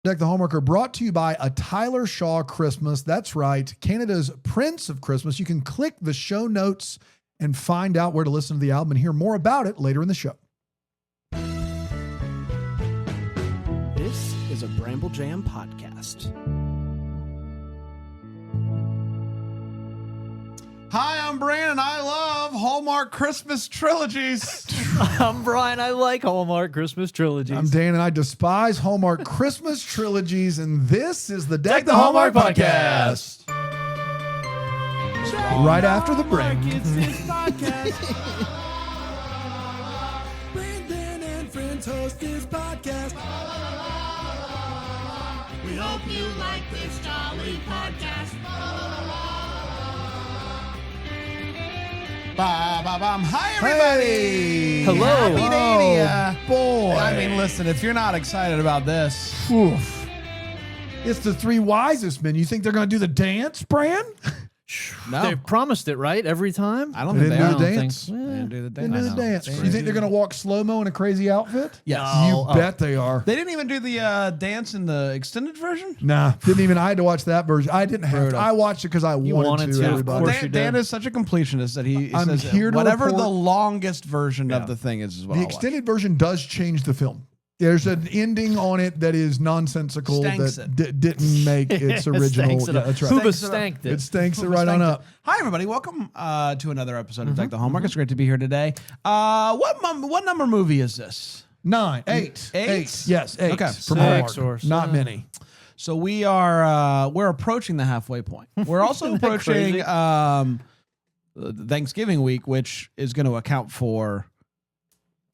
Deck the Hallmark are brought to you by A Tyler Shaw Christmas. That's right, Canada's Prince of Christmas. You can click the show notes and find out where to listen to the album and hear more about it later in the show. This is a Bramble Jam podcast. Hi, I'm Brandon. I love Hallmark Christmas trilogies. I'm Brian. I like Hallmark Christmas trilogies. I'm Dan, and I despise Hallmark Christmas trilogies, and this is the Deck the Hallmark Hallmark podcast. Right after the break. Brandon and friends host this podcast. We hope you like this jolly podcast. Hi, everybody. Hey. Hello. Happy day. Boy. I mean, listen, if you're not excited about this, Oof. It's the three wisest men. You think they're going to do the dance, Bran? no. They've promised it, right? Every time? I don't They think they didn't are. do the I don't dance. think- They didn't do the They dance. didn't do the dance. You think they're going to walk slow-mo in a crazy outfit? Yes. No. You bet they are. They didn't even do the dance in the extended version? Nah, didn't even. I had to watch that version. I didn't have to. Brutal. I watched it because I wanted wanted to. to. Everybody. Of course you Dan did. is such a completionist that he I'm says here to whatever report- the longest version of the thing is what The I'll watch. extended version does change the film. There's an ending on it that is nonsensical Stanks that didn't make its It original. stanks it Yeah, up. that's right. Hooba Stanks it up. stanked it. It stanks it Hooba right on stank up. Hi, everybody. Welcome to another episode of Deck the Hallmark. It's great to be here today. What number movie is this? 9, 8, Eight? Yes, 8. Okay. From Six Hallmark. or Not many. So we're approaching the halfway point. We're also Isn't that approaching crazy? Thanksgiving week, which is going to account for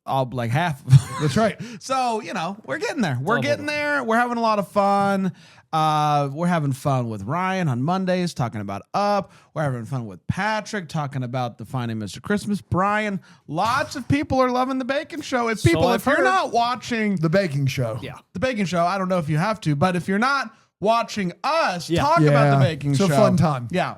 like half. That's right. So, we're getting there. We're getting there. We're having a lot of fun. We're having fun with Ryan on Mondays talking about Up. We're having fun with Patrick talking about the Finding Mr. Christmas. Brian, lots of people are loving the Bacon Show. If you're heard. not watching The Baking Show. Yeah. the Bacon Show, I don't know if you have to, but if you're not watching us Yeah. talk about the Baking it's Show, a fun time. Yeah.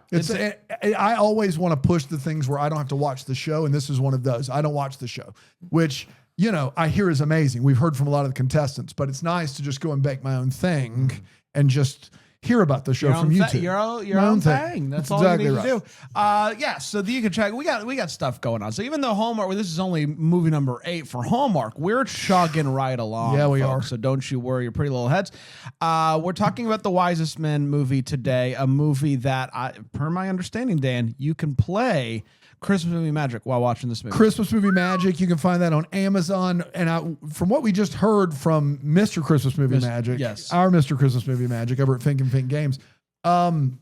I always want to push the things where I don't have to watch the show, and this is one of those. I don't watch the show, which, I hear is amazing. We've heard from a lot of the contestants, but it's nice to just go and bake my own thing and just hear about the show from YouTube. Your My own own thing. thing. That's That's all exactly you need right. to do. So you can check. We got stuff going on. So even though Hallmark, this is only movie number 8 for Hallmark, we're chugging right along. Yeah, we folks. are. So don't you worry your pretty little heads. We're talking about the Wisest Men movie today, a movie that, per my understanding, Dan, you can play Christmas movie magic while watching this movie. Christmas Movie Magic. You can find that on Amazon. And from what we just heard from Mr. Christmas Movie Magic, yes. our Mr. Christmas Movie Magic over at Fink and Fink Games,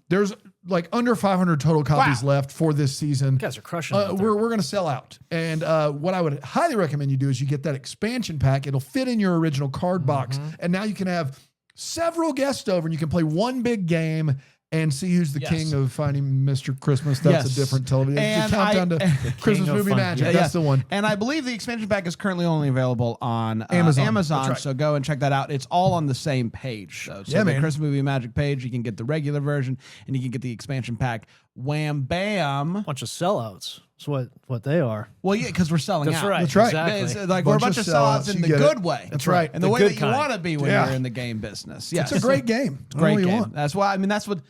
there's like under 500 total copies left for this season. You guys are crushing it. We're going to sell out. And what I would highly recommend you do is you get that expansion pack. It'll fit in your original card box. And now you can have several guests over and you can play one big game and see who's the king of Finding Mr. Christmas. That's a different television. It's a countdown to Christmas Movie Magic. That's the one. And I believe the expansion pack is currently only available on Amazon. That's right. So go and check that out. It's all on the same page. So Yeah, the man. Christmas Movie Magic page, you can get the regular version and you can get the expansion pack. Wham, bam. Bunch of sellouts. That's what they are. Well, yeah, because we're selling That's out. right. That's right. Exactly. It's like we're a bunch of sellouts in you the get good it. way. That's right. And the The way good that you kind. want to be when Yeah. you're in the game business. Yes. It's a great game. It's Great all you game. want. That's why, that's what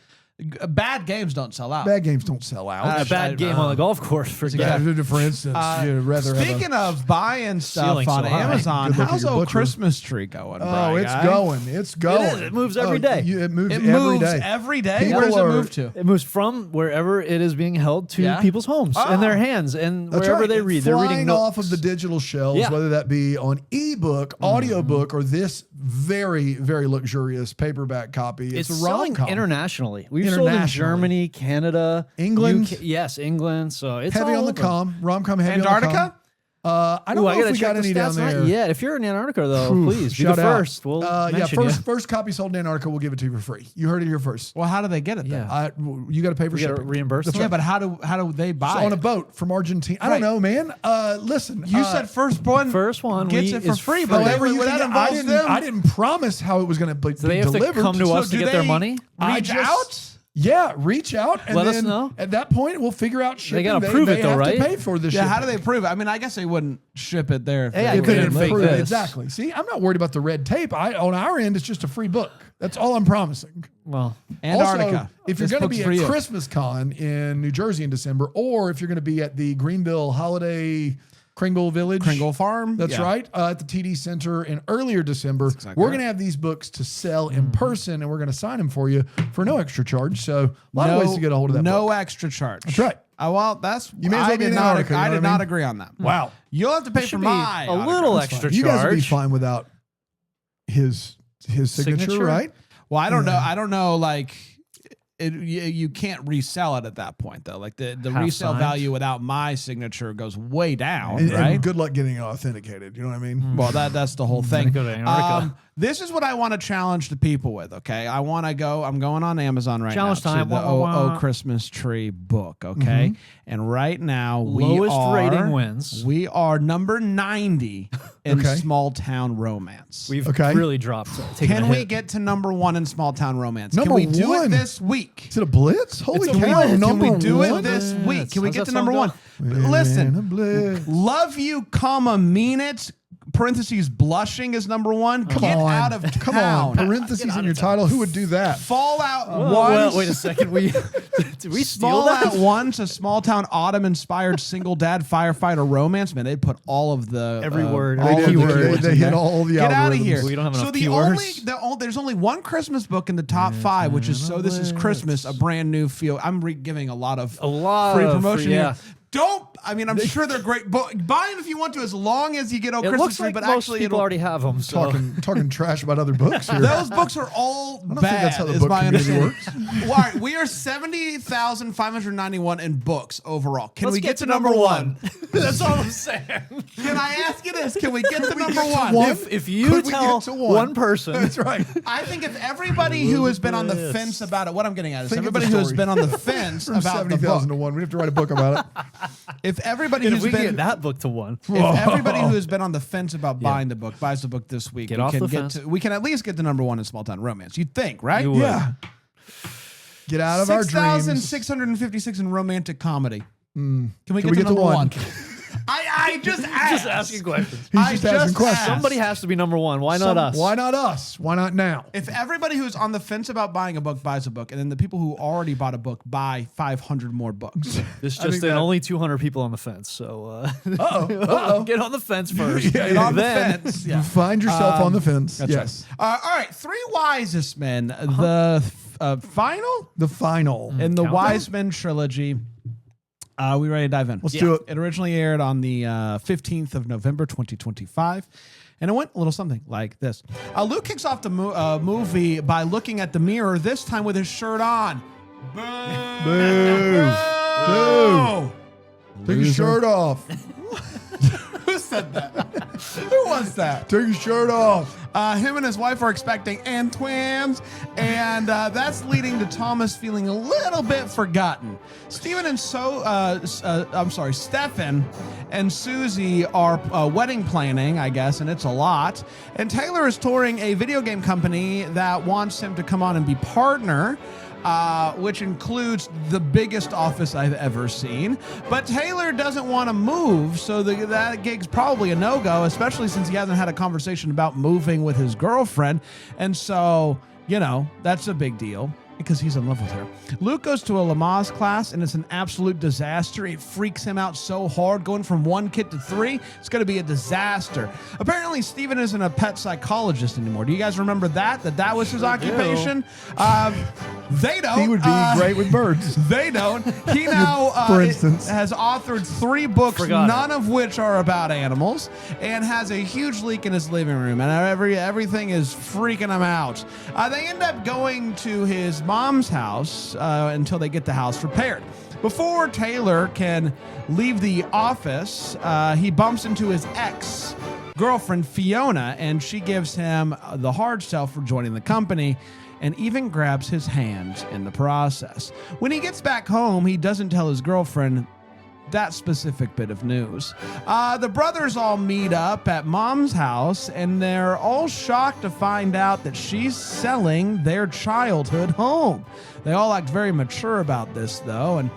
bad games don't sell out. Bad games don't sell out. A bad game on the golf course. For For instance, you'd rather have Speaking of buying stuff Ceiling's on so high. Amazon, Good luck how's at your old butcher. Christmas tree going? Oh, Bri it's guy? going. It's going. It is. It moves every day. It moves It every moves day. every day. People Where does it are- move to? It moves from wherever it is being held to Yeah? people's homes and their hands and That's wherever right. they read. They're Flying reading off notes. of the digital shelves, Yeah. whether that be on ebook, audiobook, or this very, very luxurious paperback copy. It's a selling rom-com. internationally. We've sold in Internationally. Germany, Canada, England. UK, yes, England. So it's Heavy all on the over. com, rom-com heavy Antarctica? on the com. I don't Ooh, know I if gotta we check got the any down stats. there. Not yet. If you're in Antarctica, though, Oof, please be shout the out. first. We'll yeah, mention you. first copy sold in Antarctica, we'll give it to you for free. You heard it here first. Well, how do they get it then? Yeah. You got to pay for We got to shipping. reimburse That's them. Yeah, but how do they buy So on it? a boat from Argentina. I Right. don't know, man. Listen, You said first one gets gets it for is free, free. but however you that think I involves them. didn't promise how it was going to be Do they have delivered. to come to So us to do get their they money? I reach just- out? Yeah, reach out and Let us then know. at that point we'll figure out shipping. gotta prove it, though, have right? to pay for this. Yeah, how shipping. do they prove it? I mean, I guess they wouldn't ship it there. Hey, I If they couldn't didn't fake prove it. this. Exactly. See, I'm not worried about the red tape. On our end, it's just a free book. That's all I'm promising. Well, Antarctica. Also, if you're This going to book's be for at you. Christmas Con in New Jersey in December, or if you're going to be at the Greenville Holiday Kringle Village. Kringle Farm. That's Yeah. right. At the TD Center in earlier December. exactly We're right. going to have these books to sell in person, and we're going to sign them for you for no extra charge. So a lot of ways to get a hold of that No book. extra charge. That's right. Well, that's You may as well I be did in not. Antarctica, you I know did what I not mean? agree on that. Wow. You'll have to pay for should be my a little autograph. extra You guys would be charge. fine without his signature, Signature? right? Well, I don't know. I don't know. Like, you can't resell it at that point, though. Like the Half resale signed. value without my signature goes way down, And right? good luck getting it authenticated. You know what I mean? Well, that's the whole thing. Go to Antarctica. This is what I want to challenge the people with. Okay, I want to go. I'm going on Amazon right Challenge now. time. To the Wah, wah, wah. Oh Christmas Tree book. Okay, and right now Lowest we are, rating wins. We are number 90 in Okay. small town romance. We've Okay. really dropped. taken Can a we hit. get to number 1 in small town romance? Number Can we do it one? this week? Is it a blitz? Holy Can we- cow! can Number we do one? it this week? Can we How's get that to number song 1? go? Listen, Man, a blitz. love you, comma, mean it. Parentheses, blushing is number 1. Get on. out of Come town. on. Parentheses in your title. Who would do that? Fallout Well, 1. well, wait a second. Did we steal Fallout that? 1's a small town autumn inspired single dad firefighter romance. Man, they put all of the Every word, all every of the keyword. keywords They in hit there. all the Get out of algorithms. here. We don't have so enough the keywords. only there's only one Christmas book in the top 5, which is So This Is Christmas, a brand new feel. I'm giving a lot of lot free of promotion free- yeah. here. I'm sure they're great. But buy them if you want to, as long as you get It Christmas looks Tree. like But most actually, people already have them. So. Talking trash about other books here. those books are all don't bad. think that's how the is book my community understanding. All right, we are 70,591 in books overall. Can Let's we get to number 1? That's all I'm saying. Can I ask you this? Can we get to number 1? one? If you Could we tell get to one? one person, That's right. I think if everybody who has been on the Blitz. fence about it, what I'm getting at is Think of everybody the who has story. been on the fence From about the 70,000 book. to 1. We have to write a book about it. If everybody if who's we can been get that book to 1, if everybody who has been on the fence about buying the book buys the book this week, Get off the fence. we can at least get to number 1 in small town romance. You'd think, right? You would. Yeah. Get out of our dreams. 6,656 in romantic comedy. Can we Can get we to get to number one? 1? I just asked. just asking questions. He's I just asking just questions. asked. Somebody has to be number 1. Why not us? Why not us? Why not now? If everybody who's on the fence about buying a book buys a book, and then the people who already bought a book buy 500 more books. There's think just that- only 200 people on the fence. So Uh-oh. get on the fence first. Yeah, Get on the Then- fence. Yeah. Find yourself on the fence. That's Yes. right. All right, 3 Wisest Men. Uh-huh. The final The final. in the Countdown? Wise Men trilogy. We ready to dive in? Let's do it. It originally aired on the 15th of November, 2025. And it went a little something like this. Luke kicks off the movie by looking at the mirror, this time with his shirt on. Boo! Boo. Boo! Take your shirt off. Who said that? Who was that? Take your shirt off. Him and his wife are expecting twins, and that's leading to Thomas feeling a little bit forgotten. Stephen and Susie are wedding planning, I guess, and it's a lot. And Taylor is touring a video game company that wants him to come on and be partner. Which includes the biggest office I've ever seen. But Taylor doesn't want to move, so that gig's probably a no-go, especially since he hasn't had a conversation about moving with his girlfriend. And so, that's a big deal because he's in love with her. Luke goes to a Lamaze class, and it's an absolute disaster. It freaks him out so hard. Going from 1 kid to 3, it's going to be a disaster. Apparently, Steven isn't a pet psychologist anymore. Do you guys remember that was his occupation? They don't. He would be great with birds. They don't. He now, For instance. has authored 3 books, Forgot none of which are about animals, and has a huge leak in his living room, and everything is freaking him out. They end up going to his mom's house until they get the house repaired. Before Taylor can leave the office, he bumps into his ex-girlfriend, Fiona, and she gives him the hard sell for joining the company, and even grabs his hand in the process. When he gets back home, he doesn't tell his girlfriend that specific bit of news. The brothers all meet up at Mom's house, and they're all shocked to find out that she's selling their childhood home. They all act very mature about this, though, and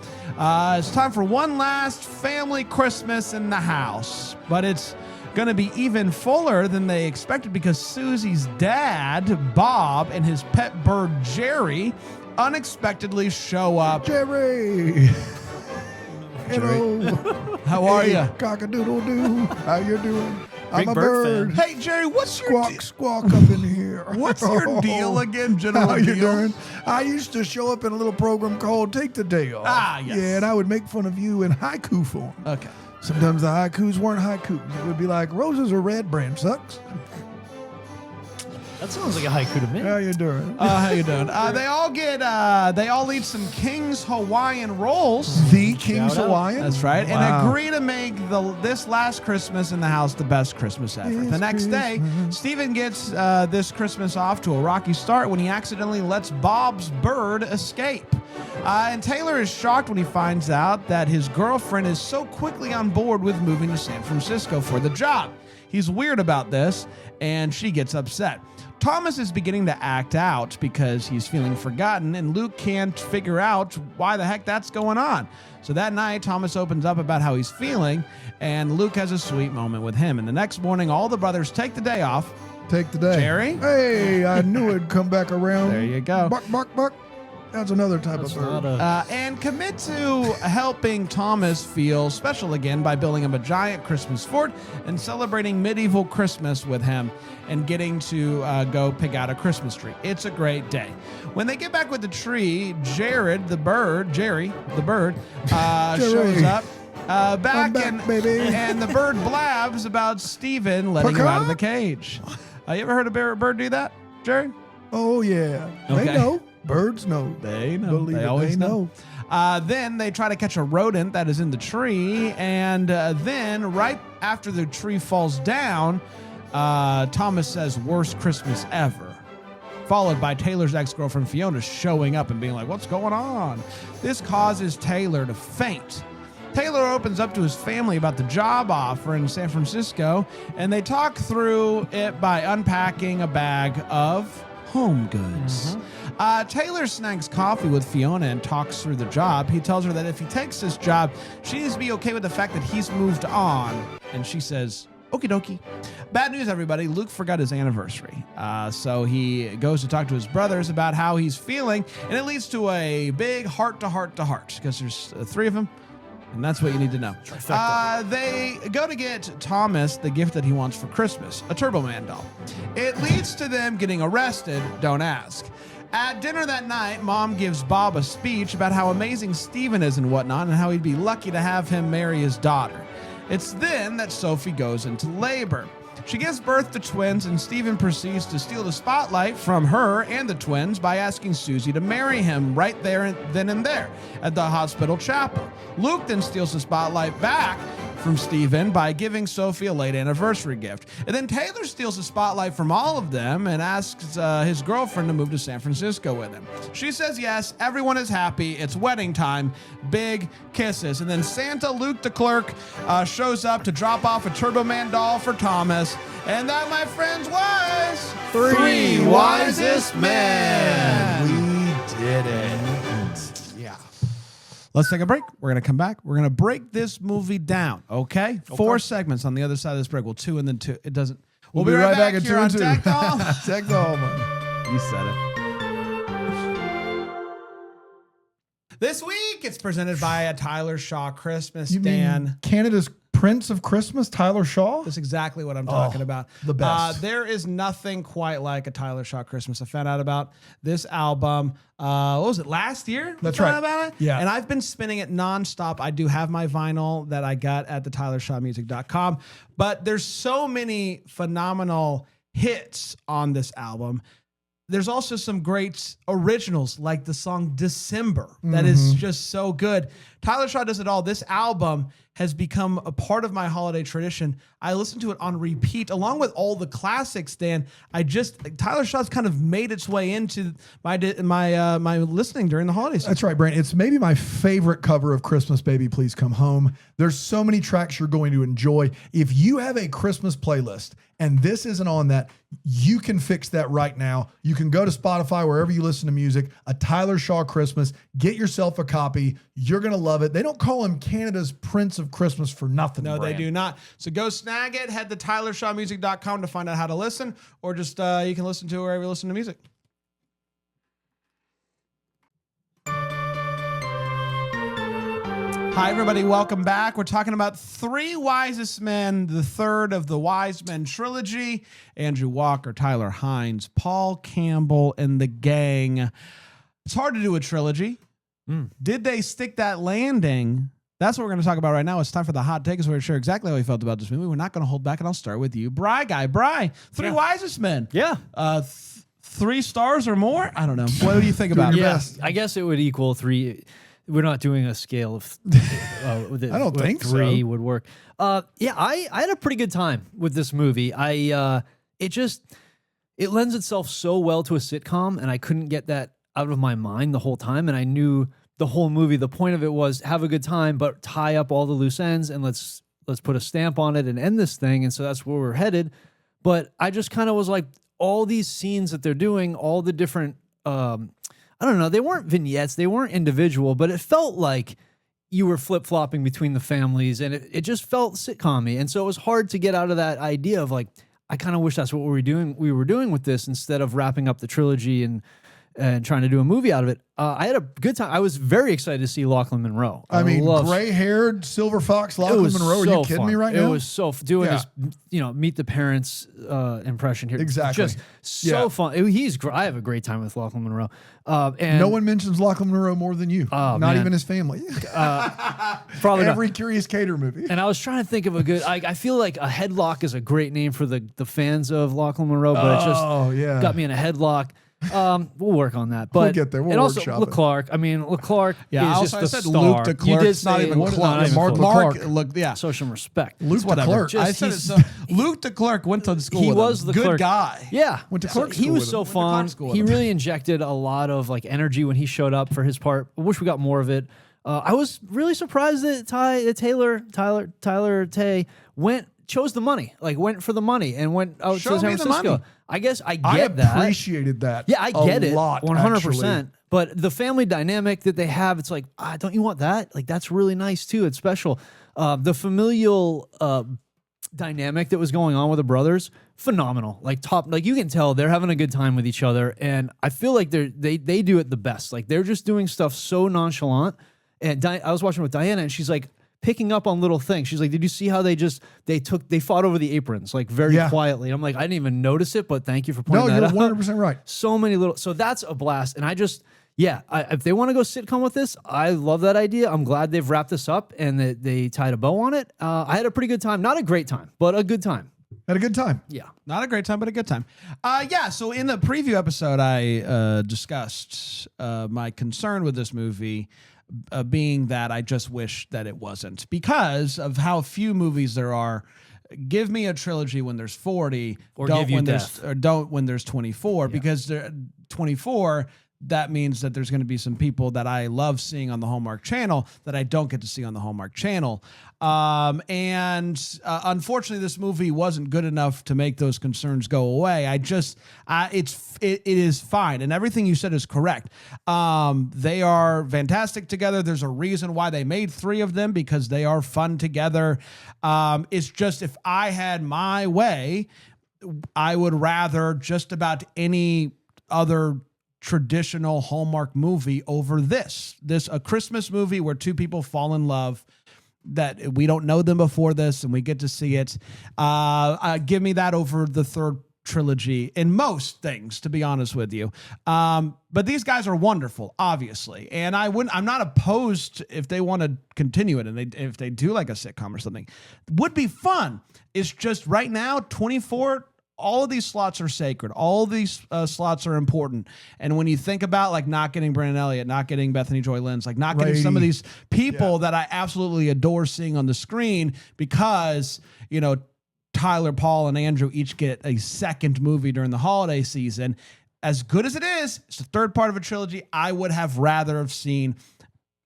it's time for one last family Christmas in the house. But it's going to be even fuller than they expected because Susie's dad, Bob, and his pet bird, Jerry, unexpectedly show up. Jerry. Hello. How are you? Cock-a-doodle-doo. How you doing? Big I'm a bird bird. Hey, Jerry, what's your Squawk, squawk up in here. what's your deal again, General How you Deal? doing? I used to show up in a little program called Take the Day Off. Ah, yes. Yeah, and I would make fun of you in haiku form. Okay. Sometimes the haikus weren't haikus. It would be like, roses are red, brand sucks. That sounds like a haiku to me. How you doing? How you doing? They all eat some King's Hawaiian rolls. The King's Shout out. Hawaiian? That's right. Wow. And agree to make this last Christmas in the house the best Christmas ever. This The next day, Christmas. Stephen gets this Christmas off to a rocky start when he accidentally lets Bob's bird escape. And Taylor is shocked when he finds out that his girlfriend is so quickly on board with moving to San Francisco for the job. He's weird about this, and she gets upset. Thomas is beginning to act out because he's feeling forgotten, and Luke can't figure out why the heck that's going on. So that night, Thomas opens up about how he's feeling, and Luke has a sweet moment with him. And the next morning, all the brothers take the day off. Take the day. Jerry? Hey, I knew it'd come back around. There you go. Bark, bark, bark. That's another type That's of bird. not a. And commit to helping Thomas feel special again by building him a giant Christmas fort and celebrating medieval Christmas with him and getting to go pick out a Christmas tree. It's a great day. When they get back with the tree, Jerry the bird, shows up. Back, back, baby. And the bird blabs about Stephen letting him out of the cage. You ever heard a bird do that, Jerry? Oh, yeah. Okay. They know. Birds know. They know. Believe They it, always they know. Then they try to catch a rodent that is in the tree, and then right after the tree falls down, Thomas says, "Worst Christmas ever," followed by Taylor's ex-girlfriend Fiona showing up and being like, "What's going on?" This causes Taylor to faint. Taylor opens up to his family about the job offer in San Francisco, and they talk through it by unpacking a bag of home goods. Taylor snags coffee with Fiona and talks through the job. He tells her that if he takes this job, she needs to be okay with the fact that he's moved on. And she says, okie dokie. Bad news, everybody. Luke forgot his anniversary. So he goes to talk to his brothers about how he's feeling, and it leads to a big heart-to-heart because there's three of them. And that's what you need to know. They go to get Thomas the gift that he wants for Christmas, a Turbo Man doll. It leads to them getting arrested, don't ask. At dinner that night, Mom gives Bob a speech about how amazing Stephen is and whatnot, and how he'd be lucky to have him marry his daughter. It's then that Sophie goes into labor. She gives birth to twins, and Stephen proceeds to steal the spotlight from her and the twins by asking Susie to marry him right there and then and there at the hospital chapel. Luke then steals the spotlight back from Stephen by giving Sophie a late anniversary gift. And then Taylor steals the spotlight from all of them and asks his girlfriend to move to San Francisco with him. She says yes, everyone is happy, it's wedding time, big kisses. And then Santa Luke the clerk shows up to drop off a Turbo Man doll for Thomas. And that, my friends, was Three Wisest Men. We did it. Yeah. Let's take a break. We're going to come back. We're going to break this movie down, okay? 4 segments on the other side of this break. Well, 2 and then 2. It doesn't. We'll be right back at here 2 on and 2. Tech Doll. Tech Doll, man. You said it. This week, it's presented by a Tyler Shaw Christmas You stand. mean Canada's Prince of Christmas, Tyler Shaw? That's exactly what I'm talking about. the best. There is nothing quite like a Tyler Shaw Christmas. I found out about this album. What was it, last year? That's We found right. out about it? Yeah. And I've been spinning it nonstop. I do have my vinyl that I got at the TylerShawMusic.com. But there's so many phenomenal hits on this album there's also some great originals like the song December that is just so good. Tyler Shaw does it all. This album has become a part of my holiday tradition. I listen to it on repeat along with all the classics, Dan. Tyler Shaw's kind of made its way into my listening during the holidays. That's right, Brent. It's maybe my favorite cover of Christmas Baby Please Come Home. There's so many tracks you're going to enjoy. If you have a Christmas playlist and this isn't on that, you can fix that right now. You can go to Spotify, wherever you listen to music, a Tyler Shaw Christmas, get yourself a copy. You're going to love it. They don't call him Canada's Prince of Christmas for nothing. No, Brent. they do not. So go snag it. Head to tylershawmusic.com to find out how to listen, or just you can listen to it wherever you listen to music. Hi, everybody. Welcome back. We're talking about Three Wisest Men, the third of the Wise Men trilogy. Andrew Walker, Tyler Hynes, Paul Campbell, and the gang. It's hard to do a trilogy. Did they stick that landing? That's what we're going to talk about right now. It's time for the hot take. We're going to share exactly how we felt about this movie. We're not going to hold back, and I'll start with you. Bry, Three Wisest Men. Yeah. 3 stars or more? I don't know. What do you think about it? Yeah, I guess it would equal 3. We're not doing a scale of I don't think 3 so. would work. Yeah, I had a pretty good time with this movie. It lends itself so well to a sitcom, and I couldn't get that out of my mind the whole time. And I knew the whole movie, the point of it was have a good time, but tie up all the loose ends and let's put a stamp on it and end this thing. And so that's where we're headed. But I just kind of was like, all these scenes that they're doing, all the different, I don't know, they weren't vignettes, they weren't individual, but it felt like you were flip-flopping between the families, and it just felt sitcom-y. And so it was hard to get out of that idea of like, I kind of wish that's what we were doing with this instead of wrapping up the trilogy and trying to do a movie out of it. I had a good time. I was very excited to see Lachlan Monroe. I mean, gray-haired silver fox Lachlan Monroe. Are you kidding me right now? It was so doing his, Meet the Parents impression here. Exactly. Just so fun. He's great. I have a great time with Lachlan Monroe. And no one mentions Lachlan Monroe more than you. Not even his family. Probably every not. Curious Cater movie. And I was trying to think of a good. I feel like a headlock is a great name for the fans of Lachlan Monroe, but it just got me in a headlock. We'll work on that, but we'll get there. We'll and also workshop it. Leclerc. I mean, Leclerc is just I the said star. Luke DeClerc. You did It's not say even Mark Mark Leclerc. Look, yeah. Show some respect. Luke Whatever. DeClerc. I said it. So, Luke DeClerc went to the school. He with was him. the good clerk. guy. Yeah, Went to So Clark he school was with so him. Clark fun. school with He him. really injected a lot of like energy when he showed up for his part. I wish we got more of it. I was really surprised that Tyler Tay chose the money, went for the money and went out Show to San me the Francisco. money. I guess I I get that. appreciated that. Yeah, I get it, lot, 100%. actually. But the family dynamic that they have, it's like, don't you want that? Like, that's really nice too. It's special. The familial dynamic that was going on with the brothers, phenomenal. Like you can tell they're having a good time with each other, and I feel like they do it the best. Like they're just doing stuff so nonchalant. And I was watching with Diana, and she's like picking up on little things. She's like, did you see how they fought over the aprons like very quietly? And I'm like, I didn't even notice it, but thank you for pointing that out. No, you're 100% right. So many so that's a blast. And I just, if they want to go sitcom with this, I love that idea. I'm glad they've wrapped this up and that they tied a bow on it. I had a pretty good time. Not a great time, but a good time. Had a good time. Yeah. Not a great time, but a good time. So in the preview episode, I discussed my concern with this movie being that I just wish that it wasn't, because of how few movies there are. Give me a trilogy when there's 40, Or don't give you when death. don't when there's 24, because there 24. That means that there's going to be some people that I love seeing on the Hallmark Channel that I don't get to see on the Hallmark Channel. Unfortunately, this movie wasn't good enough to make those concerns go away. It is fine. And everything you said is correct. They are fantastic together. There's a reason why they made 3 of them, because they are fun together. It's just, if I had my way, I would rather just about any other traditional Hallmark movie over this a Christmas movie where 2 people fall in love that we don't know them before this and we get to see it. Give me that over the third trilogy in most things, to be honest with you. But these guys are wonderful, obviously, and I'm not opposed if they want to continue it, and if they do like a sitcom or something, would be fun. It's just right now 24 all of these slots are sacred. All of these slots are important. And when you think about like not getting Brandon Elliott, not getting Bethany Joy Lenz, like not getting some of these people that I absolutely adore seeing on the screen because, you know, Tyler, Paul, and Andrew each get a second movie during the holiday season. As good as it is, it's the third part of a trilogy. I would have rather have seen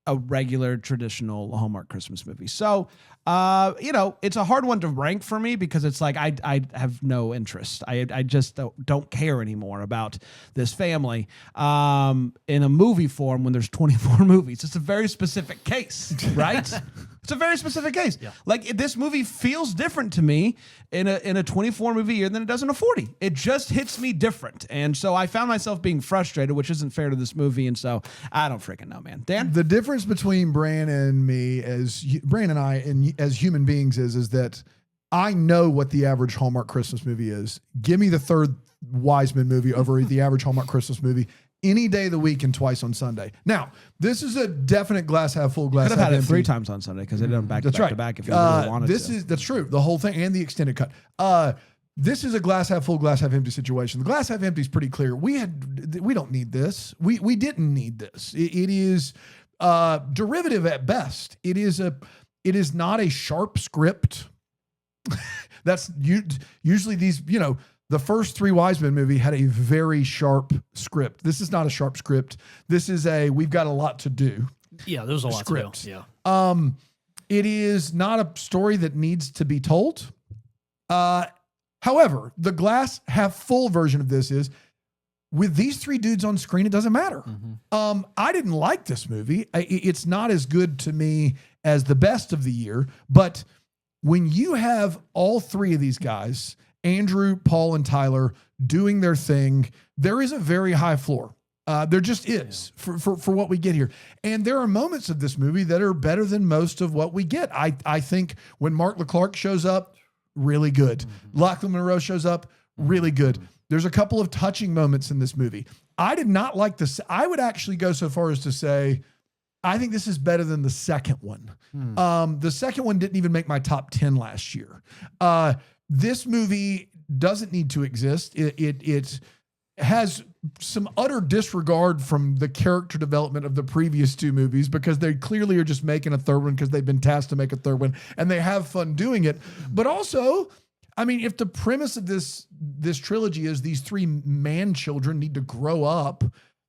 a regular traditional Hallmark Christmas movie. So, you know, it's a hard one to rank for me because it's like I have no interest. I just don't care anymore about this family in a movie form when there's 24 movies. It's a very specific case, right? It's a very specific case. Yeah. Like this movie feels different to me in a 24 movie year than it does in a 40. It just hits me different. And so I found myself being frustrated, which isn't fair to this movie. And so I don't freaking know, man. Dan? The difference between Bran and me Bran and I as human beings is that I know what the average Hallmark Christmas movie is. Give me the third Wise Men movie over the average Hallmark Christmas movie any day of the week and twice on Sunday. Now, this is a definite glass half full, glass half empty. Could have had it 3 times on Sunday because they did them back to back if you really wanted to. That's true. The whole thing and the extended cut. This is a glass half full, glass half empty situation. The glass half empty is pretty clear. We don't need this. We didn't need this. It is derivative at best. It is not a sharp script. That's usually these, you know, the first 3 Wise Men movie had a very sharp script. This is not a sharp script. This is we've got a lot to do. Yeah, there's a lot script. to do. Yeah. It is not a story that needs to be told. However, the glass half full version of this is with these 3 dudes on screen, it doesn't matter. I didn't like this movie. It's not as good to me as the best of the year, but when you have all 3 of these guys, Andrew, Paul, and Tyler doing their thing, there is a very high floor. There just is for what we get here. And there are moments of this movie that are better than most of what we get. I think when Mark Leclerc shows up, really good. Lachlan Monroe shows up, really good. There's a couple of touching moments in this movie. I did not like this. I would actually go so far as to say, I think this is better than the second one. The second one didn't even make my top 10 last year. This movie doesn't need to exist. It has some utter disregard from the character development of the previous 2 movies because they clearly are just making a third one because they've been tasked to make a third one and they have fun doing it. But also, I mean, if the premise of this trilogy is these 3 man children need to grow up,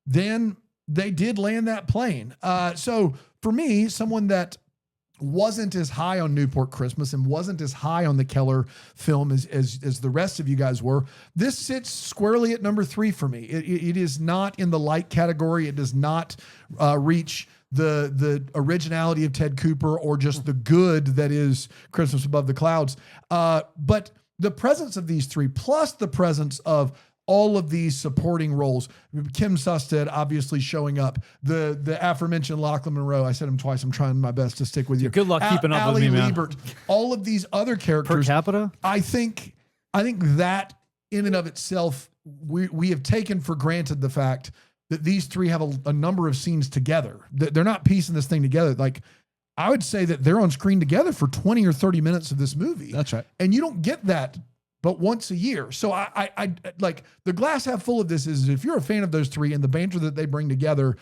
then they did land that plane. So for me, someone that wasn't as high on Newport Christmas and wasn't as high on the Keller film as the rest of you guys were, this sits squarely at number 3 for me. It is not in the light category. It does not reach the originality of Ted Cooper or just the good that is Christmas Above the Clouds. But the presence of these 3, plus the presence of all of these supporting roles, Kim Sustad obviously showing up, the aforementioned Lachlan Monroe. I said him twice. I'm trying my best to stick with you. Good luck keeping up with me, man. Liebert, all of these other characters. Per capita? I think that in and of itself, we have taken for granted the fact that these 3 have a number of scenes together. They're not piecing this thing together. Like, I would say that they're on screen together for 20 or 30 minutes of this movie. That's right. And you don't get that but once a year. So I like the glass half full of this is if you're a fan of those 3 and the banter that they bring together,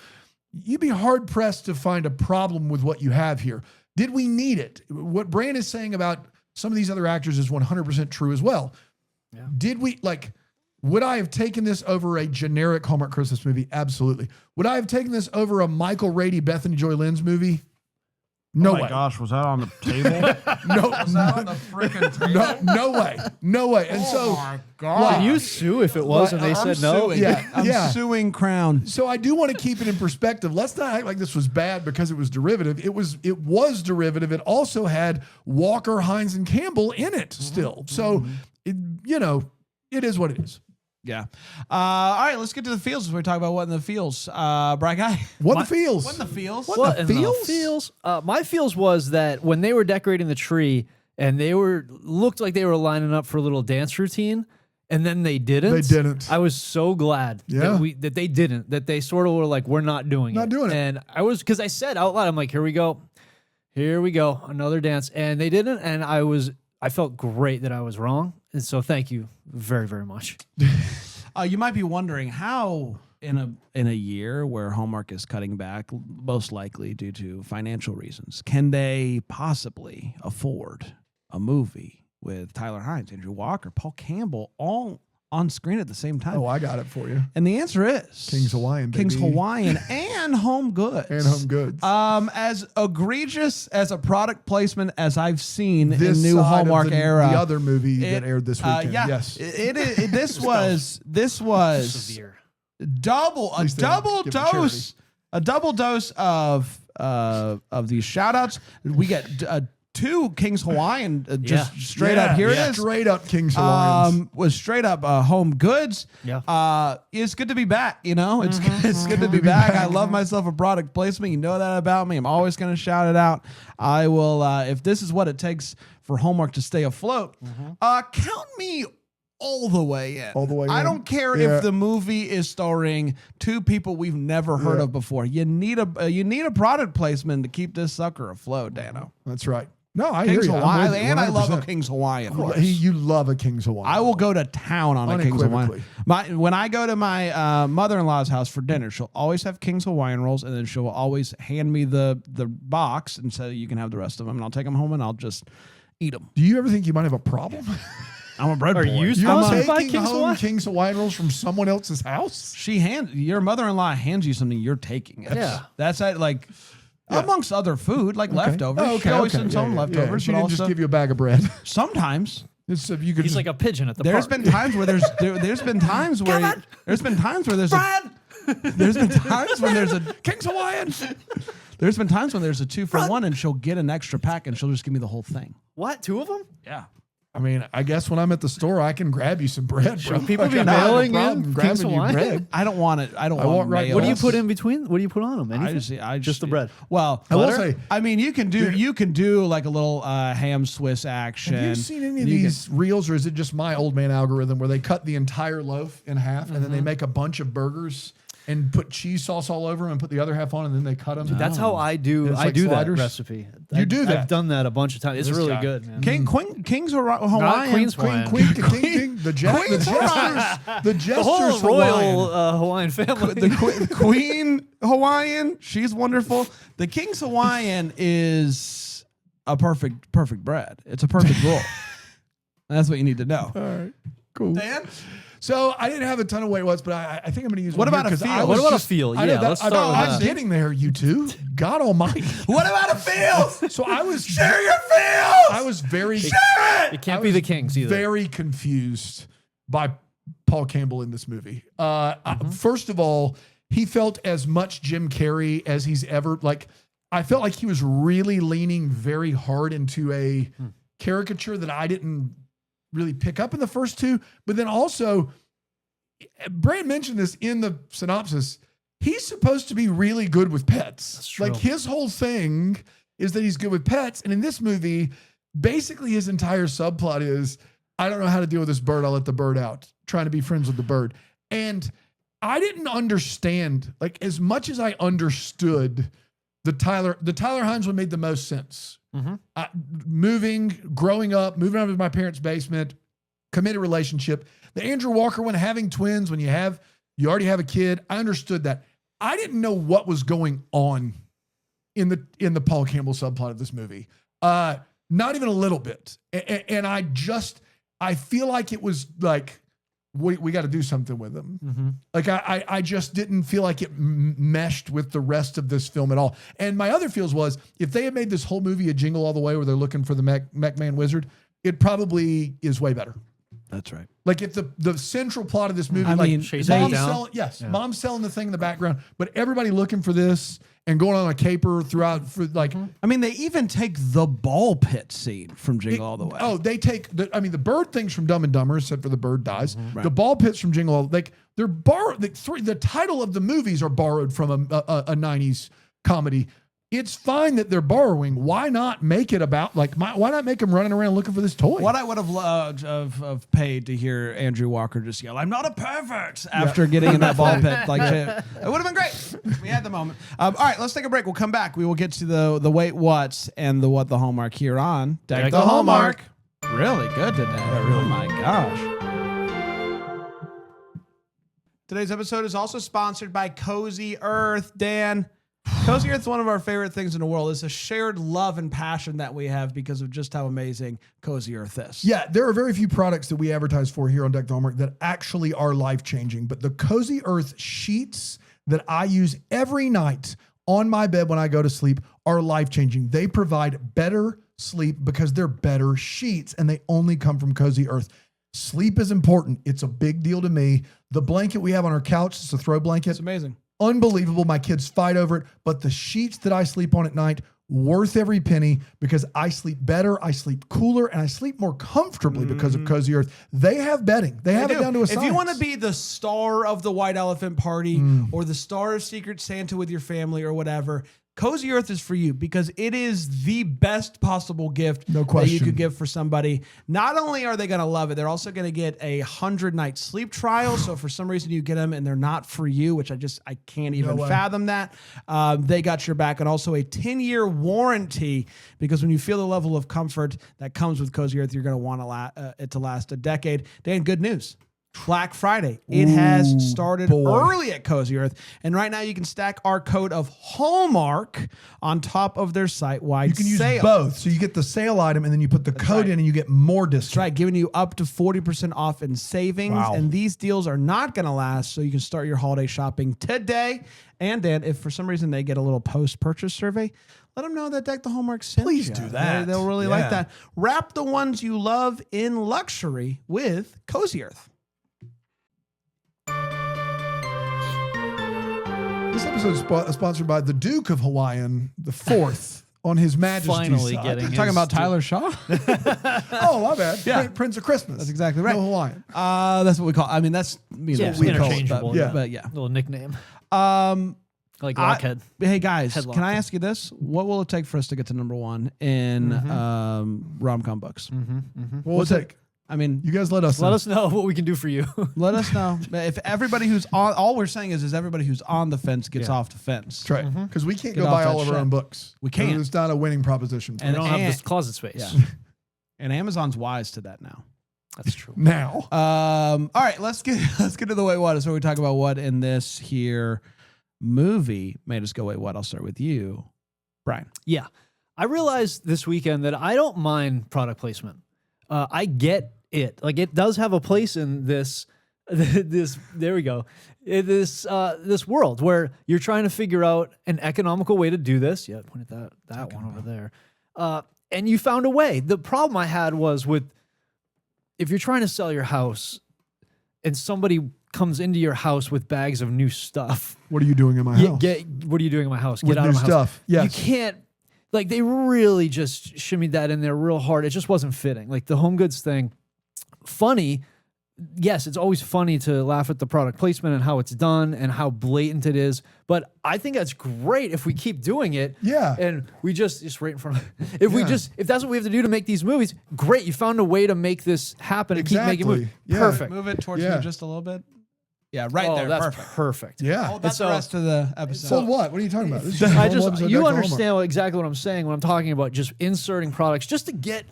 you'd be hard pressed to find a problem with what you have here. Did we need it? What Bran is saying about some of these other actors is 100% true as well. Yeah. Did we would I have taken this over a generic Hallmark Christmas movie? Absolutely. Would I have taken this over a Michael Rady, Bethany Joy Lenz movie? No way. Oh my gosh, was that on the table? No, was that on the freaking table? No way. And so, my God. Can you sue if it was and they said no? Suing. I'm suing Crown. So I do want to keep it in perspective. Let's not act like this was bad because it was derivative. It was derivative. It also had Walker, Hynes, and Campbell in it still. So, it is what it is. Yeah. All right, let's get to the feels as we talk about what in the feels. Bright Guy. What in the feels? What in the feels? What in the feels? My feels was that when they were decorating the tree and they looked like they were lining up for a little dance routine, and then they didn't. They didn't. I was so glad that they didn't. That they sort of were like, we're not doing it. Not doing it. And because I said out loud, I'm like, here we go, another dance, and they didn't. And I felt great that I was wrong. And so thank you very, very much. You might be wondering how in a year where Hallmark is cutting back, most likely due to financial reasons, can they possibly afford a movie with Tyler Hynes, Andrew Walker, Paul Campbell, all on screen at the same time? Oh, I got it for you. And the answer is King's Hawaiian, baby. King's Hawaiian and Home Goods. And Home Goods. As egregious as a product placement as I've seen This in new side of Hallmark era. The other movie that aired this weekend. Yeah, Yes. This was Severe. a double least they give it dose of these shout outs. We get 2 King's Hawaiian just straight up. Here it is. Straight up King's Hawaiians. Was straight up Home Goods. Yeah. It's good to be back. You know, it's good to be back. I love myself a product placement. You know that about me. I'm always going to shout it out. I will, if this is what it takes for Hallmark to stay afloat, count me all the way in. All the way I in. don't care Yeah. if the movie is starring 2 people we've never heard of before. You need a product placement to keep this sucker afloat, Dano. That's right. No, I King's hear you. I'm Hawaiian, with you, and I love a 100%. King's Hawaiian. You love a King's Hawaiian. I will go to town on a King's Hawaiian. Unequivocally. When I go to my mother-in-law's house for dinner, she'll always have King's Hawaiian rolls, and then she'll always hand me the box and say, you can have the rest of them, and I'll take them home and I'll just eat them. Do you ever think you might have a problem? I'm a bread boy. you You're sponsored by taking King's home Hawaiian? King's Hawaiian rolls from someone else's house? Your mother-in-law hands you something, you're taking it. Yeah. That's like amongst other food, like leftovers. Oh, She always sends home leftovers. She but didn't just also give you a bag of bread. sometimes. It's, you could He's just, like a pigeon at the There's park. been times where there's been times where there's been times when there's a King's Hawaiian. There's been times when there's a 2-for-1 and she'll get an extra pack and she'll just give me the whole thing. What? 2 of them? Yeah. I mean, I guess when I'm at the store, I can grab you some bread, bro. people be I don't have a mailing problem in grabbing King's you Hawaiian? bread. I don't want it. I don't I want want right- mayo. What do you Yes. put in between? What do you put on them? Anything? I Just the bread. Well, I will Butter? say, I mean, you can do like a little ham Swiss action. have you seen any of these reels, or is it just my old man algorithm where they cut the entire loaf in half and then they make a bunch of burgers and put cheese sauce all over them and put the other half on and then they cut them? That's how I do. It's I like do sliders? that recipe. You do that? I've done that a bunch of times. It's This really guy. good, man. King's Hawaiian. Not Queen's Hawaiian. The jesters, the jesters The whole Hawaiian. royal Hawaiian family. The Queen Hawaiian. She's wonderful. The King's Hawaiian is a perfect bread. It's a perfect roll. That's what you need to know. All right, cool. Dan? So I didn't have a ton of weight what's, but I think I'm going to use What one about here a 'cause feel? I What was about a just- feel? I know Yeah, that- let's I start know, with I'm that. getting there, you two. God almighty. What about a feel? So I was Share your feels. I was very It can't be the Kings either. very confused by Paul Campbell in this movie. First of all, he felt as much Jim Carrey as he's ever like. I felt like he was really leaning very hard into a caricature that I didn't really pick up in the first 2. But then also, Brand mentioned this in the synopsis. He's supposed to be really good with pets. That's true. Like his whole thing is that he's good with pets. And in this movie, basically his entire subplot is, I don't know how to deal with this bird. I'll let the bird out. Trying to be friends with the bird. And I didn't understand, like as much as I understood the Tyler Hynes one made the most sense. Growing up, moving out of my parents' basement, committed relationship. The Andrew Walker one, having twins when you already have a kid. I understood that. I didn't know what was going on in the Paul Campbell subplot of this movie. Not even a little bit. And I feel like it was like, we got to do something with them. Like I just didn't feel like it meshed with the rest of this film at all. And my other feels was, if they had made this whole movie a Jingle All the Way where they're looking for the Mech Man Wizard, it probably is way better. That's right. Like if the central plot of this movie, I like mean, Chasing it mom's down. selling, mom's selling the thing in the background, but everybody looking for this and going on a caper throughout for like. I mean, they even take the ball pit scene from Jingle All the Way. Oh, they take the bird things from Dumb and Dumber, except for the bird dies. Right. The ball pits from Jingle All, like they're borrowed. The title of the movies are borrowed from a 90s comedy. It's fine that they're borrowing. Why not make it about why not make them running around looking for this toy? What I would have loved of paid to hear Andrew Walker just yell, "I'm not a pervert," after getting in that ball pit. Like it would have been great. We had the moment. All right, let's take a break. We'll come back. We will get to the wait what's and the what the Hallmark here on Deck the Hallmark. really good today. Oh my gosh. Today's episode is also sponsored by Cozy Earth. Dan, Cozy Earth is one of our favorite things in the world. It's a shared love and passion that we have because of just how amazing Cozy Earth is. Yeah, there are very few products that we advertise for here on Deck the Hallmark that actually are life-changing. But the Cozy Earth sheets that I use every night on my bed when I go to sleep are life-changing. They provide better sleep because they're better sheets, and they only come from Cozy Earth. Sleep is important. It's a big deal to me. The blanket we have on our couch, it's a throw blanket. It's amazing. Unbelievable. My kids fight over it, but the sheets that I sleep on at night, worth every penny because I sleep better, I sleep cooler, and I sleep more comfortably because of Cozy Earth. They have bedding. They have it down to a science. If you want to be the star of the White Elephant Party or the star of Secret Santa with your family or whatever, Cozy Earth is for you because it is the best possible gift that you could give for somebody. Not only are they going to love it, they're also going to get a 100-night sleep trial. So if for some reason you get them and they're not for you, which I can't even fathom that, they got your back. And also a 10-year warranty because when you feel the level of comfort that comes with Cozy Earth, you're going to want it to last a decade. Dan, good news. Black Friday. It has started early at Cozy Earth. And right now you can stack our code of Hallmark on top of their site-wide sale. You can use both. So you get the sale item and then you put the code in and you get more discount. That's right. Giving you up to 40% off in savings. Wow. And these deals are not going to last. So you can start your holiday shopping today. And Dan, if for some reason they get a little post-purchase survey, let them know that Deck the Hallmark sent you. Please do that. They'll really like that. Wrap the ones you love in luxury with Cozy Earth. This episode is sponsored by the Duke of Hawaiian, the fourth on His Majesty's Finally side. getting You're talking about Tyler Shaw? Oh, my bad. Yeah. Prince of Christmas. That's exactly right. No Hawaiian. That's what we call it. I mean, that's Yeah, what we call it. interchangeable. But yeah. Little nickname. Like Rockhead. Hey guys, Headlock. can I ask you this? What will it take for us to get to number one in rom-com books? What will it take? I mean, You guys let us know. Let us know what we can do for you. let us know. If everybody who's on, all we're saying is everybody who's on the fence gets off the fence. That's right. Because we can't Get go off buy that all of our shit. own books. We can't. It's not a winning proposition. We don't have this closet space. Yeah. And Amazon's wise to that now. That's true. Now. All right, let's get to the wait what. Is where we talk about what in this here movie made us go wait what. I'll start with you, Brian. Yeah. I realized this weekend that I don't mind product placement. I get it. Like, it does have a place in this there we go. This world where you're trying to figure out an economical way to do this. Yeah, pointed that one over there. And you found a way. The problem I had was if you're trying to sell your house and somebody comes into your house with bags of new stuff. What are you doing in my house? What are you doing in my house? With Get out new of my house. stuff. Yes. You can't, like, they really just shimmied that in there real hard. It just wasn't fitting. Like, the Home Goods thing, funny. Yes, it's always funny to laugh at the product placement and how it's done and how blatant it is. But I think that's great if we keep doing it. Yeah. And we just right in front of if that's what we have to do to make these movies, great. You found a way to make this happen and keep making movies. Yeah. Perfect. Move it towards me just a little bit. Yeah, right Oh, there. that's Perfect. Yeah. Hold back so- the rest of the episode. So what? What are you talking about? This is just a I normal just episode of you Deck the Hallmark. understand exactly what I'm saying when I'm talking about just inserting products just to get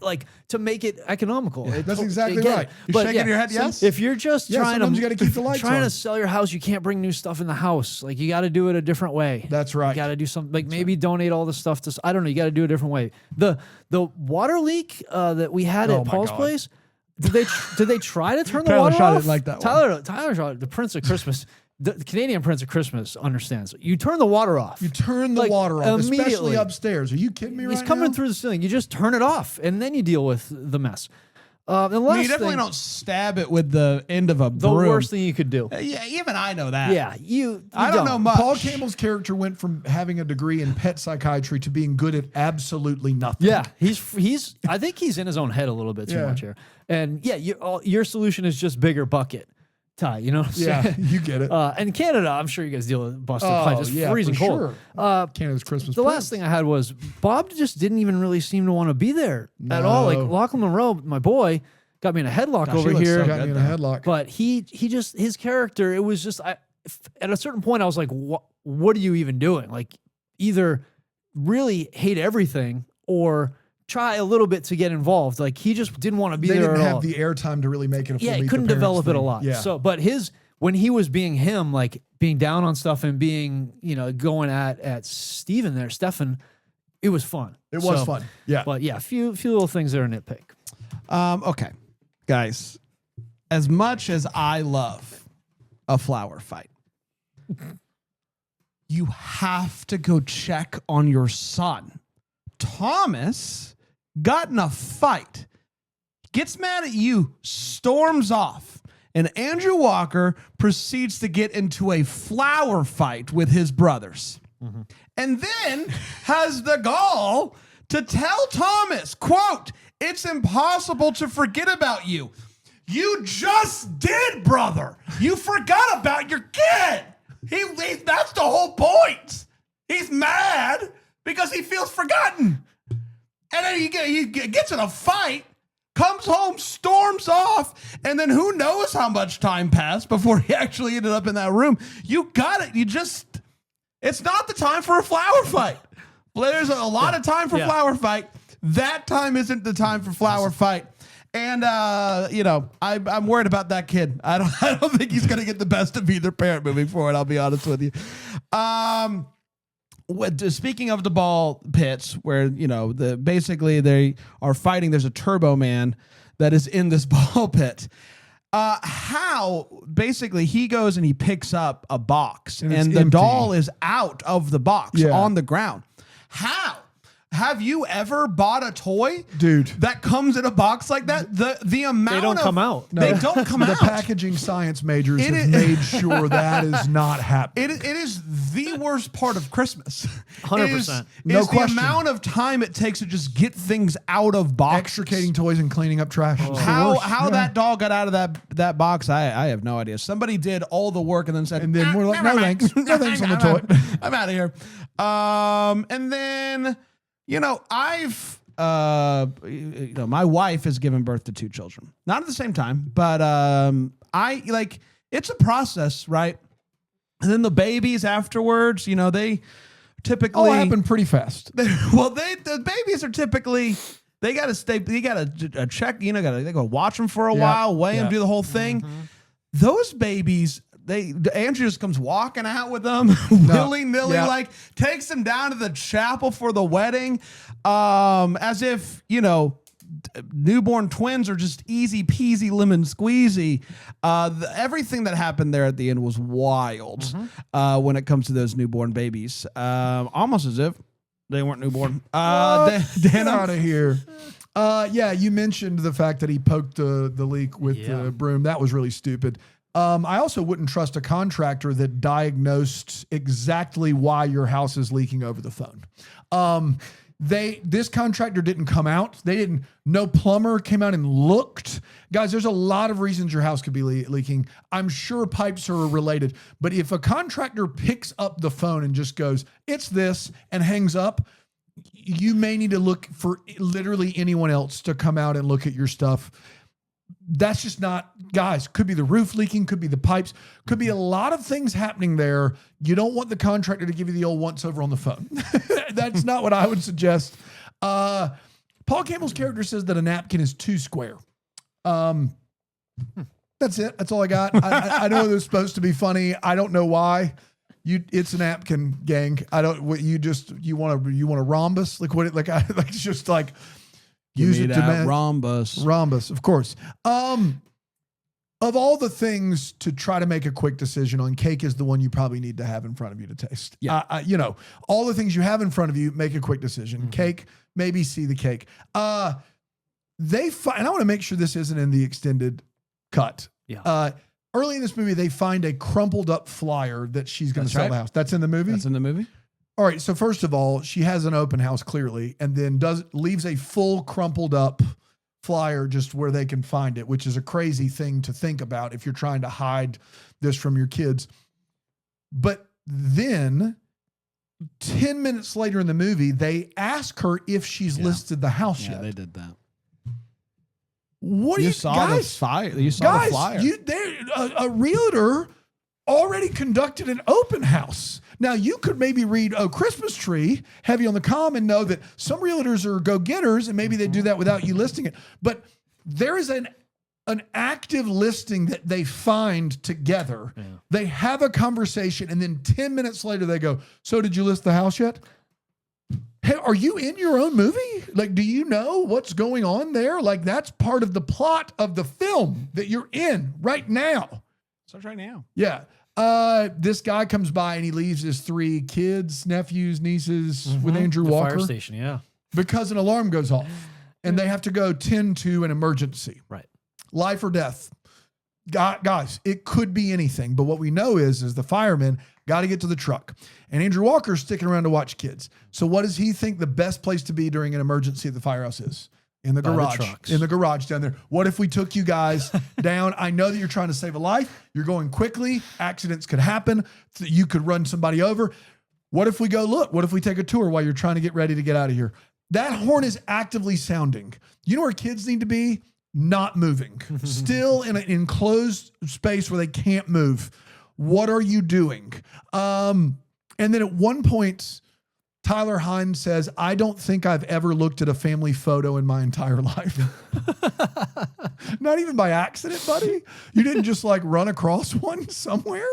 to make it economical. That's exactly Get it. right. You're shaking your head, yes? If you're just trying sometimes to you gotta keep the lights trying on. to sell your house, you can't bring new stuff in the house. Like, you got to do it a different way. That's right. You got to do something like maybe donate all the stuff to. I don't know. You got to do it a different way. The water leak that we had at Paul's place. Did they try to turn the Tyler water Shaw off? didn't like that one. Tyler Shaw, the Prince of Christmas. The Canadian Prince of Christmas understands. You turn the water off. You turn the water off, especially immediately. upstairs. Are you kidding me right now? He's coming through the ceiling. You just turn it off, and then you deal with the mess. The last you definitely thing, don't stab it with the end of a the broom. worst thing you could do. Yeah, even I know that. Yeah, you I don't know much. Paul Campbell's character went from having a degree in pet psychiatry to being good at absolutely nothing. Yeah, he's. I think he's in his own head a little bit too much here. And yeah, your solution is just bigger bucket. Ty, you know what I'm saying? Yeah, you get it. And Canada, I'm sure you guys deal with busted pipes. It's freezing for cold. Sure. Canada's Christmas. The last thing I had was Bob just didn't even really seem to want to be there at all. Like, Lachlan Monroe, my boy, got me in a headlock Gosh, he over looks here. so got me in a headlock. But he just, his character, it was just, at a certain point, I was like, what are you even doing? Like, either really hate everything or try a little bit to get involved. Like he just didn't want to be They there didn't at have all. the airtime to really make it a full Yeah, Meet he the couldn't Parents develop it a thing. lot. Yeah. So, but when he was being him, like being down on stuff and being, going at Stefan, it was fun. It was fun. Yeah. But yeah, a few little things that are nitpick. Okay, guys, as much as I love a flower fight, you have to go check on your son. Thomas got in a fight, gets mad at you, storms off, and Andrew Walker proceeds to get into a flower fight with his brothers. And then has the gall to tell Thomas, quote, "It's impossible to forget about you." You just did, brother. You forgot about your kid. That's the whole point. He's mad because he feels forgotten. And then he gets in a fight, comes home, storms off, and then who knows how much time passed before he actually ended up in that room. You got it. It's not the time for a flower fight. There's a lot of time for flower fight. That time isn't the time for flower fight. And I'm worried about that kid. I don't think he's gonna get the best of either parent moving forward. I'll be honest with you. Speaking of the ball pits, where basically they are fighting. There's a Turbo Man that is in this ball pit. How basically he goes and he picks up a box and the empty. doll is out of the box Yeah. on the ground. How? Have you ever bought a toy, Dude. that comes in a box like that? The amount They don't come out. They don't come The out. packaging science majors It have is- made sure that is not happening. It is the worst part of Christmas. 100%. No is question. the amount of time it takes to just get things out of boxes. Extricating toys and cleaning up trash. It's the How worst. how Yeah. that doll got out of that box, I have no idea. Somebody did all the work and then said, And then we're like, never no mind. thanks. No thanks on the toy. I'm out of here. And then my wife has given birth to 2 children, not at the same time, but it's a process, right? And then the babies afterwards, they typically All happened pretty fast. the babies are typically, they got to stay, they got to check, they go watch them for a while, weigh them, do the whole thing. Those babies, Andrew just comes walking out with them willy-nilly, Yeah. takes them down to the chapel for the wedding, as if, newborn twins are just easy peasy lemon squeezy. Everything that happened there at the end was wild when it comes to those newborn babies. Almost as if they weren't newborn. Get out of here. You mentioned the fact that he poked the leak with the broom. That was really stupid. I also wouldn't trust a contractor that diagnosed exactly why your house is leaking over the phone. This contractor didn't come out. No plumber came out and looked. Guys, there's a lot of reasons your house could be leaking. I'm sure pipes are related, but if a contractor picks up the phone and just goes, "It's this," and hangs up, you may need to look for literally anyone else to come out and look at your stuff. That's just not, guys, could be the roof leaking, could be the pipes, could be a lot of things happening there. You don't want the contractor to give you the old once over on the phone. That's not what I would suggest. Paul Campbell's character says that a napkin is too square. That's it. That's all I got. I know it was supposed to be funny. I don't know why. It's a napkin, gang. I don't. What you want a rhombus? It's just like. Use it to rhombus. Rhombus, of course. Of all the things to try to make a quick decision on, cake is the one you probably need to have in front of you to taste. Yeah. All the things you have in front of you, make a quick decision. Cake, maybe see the cake. And I want to make sure this isn't in the extended cut. Yeah. Early in this movie, they find a crumpled up flyer that she's going to sell the house. That's in the movie? That's in the movie? All right, so first of all, she has an open house clearly, and then leaves a full crumpled up flyer just where they can find it, which is a crazy thing to think about if you're trying to hide this from your kids. But then 10 minutes later in the movie, they ask her if she's listed the house yet. Yeah, they did that. What do you saw guys? the flyer? You saw the flyer. A realtor already conducted an open house. Now, you could maybe read Oh Christmas Tree, heavy on the comm, and know that some realtors are go-getters, and maybe they do that without you listing it. But there is an active listing that they find together. Yeah. They have a conversation, and then 10 minutes later they go, so did you list the house yet? Hey, are you in your own movie? Like, do you know what's going on there? Like, that's part of the plot of the film that you're in right now. Starts right now. Yeah. This guy comes by and he leaves his 3 kids, nephews, nieces with Andrew Walker. Fire station, yeah. Because an alarm goes off and they have to go tend to an emergency. Right. Life or death. Guys, it could be anything. But what we know is the firemen got to get to the truck. And Andrew Walker's sticking around to watch kids. So what does he think the best place to be during an emergency at the firehouse is? In the garage. In the garage down there. What if we took you guys down? I know that you're trying to save a life. You're going quickly. Accidents could happen. You could run somebody over. What if we go look? What if we take a tour while you're trying to get ready to get out of here? That horn is actively sounding. You know where kids need to be? Not moving. Still in an enclosed space where they can't move. What are you doing? And then at one point, Tyler Hynes says, I don't think I've ever looked at a family photo in my entire life. Not even by accident, buddy. You didn't just like run across one somewhere.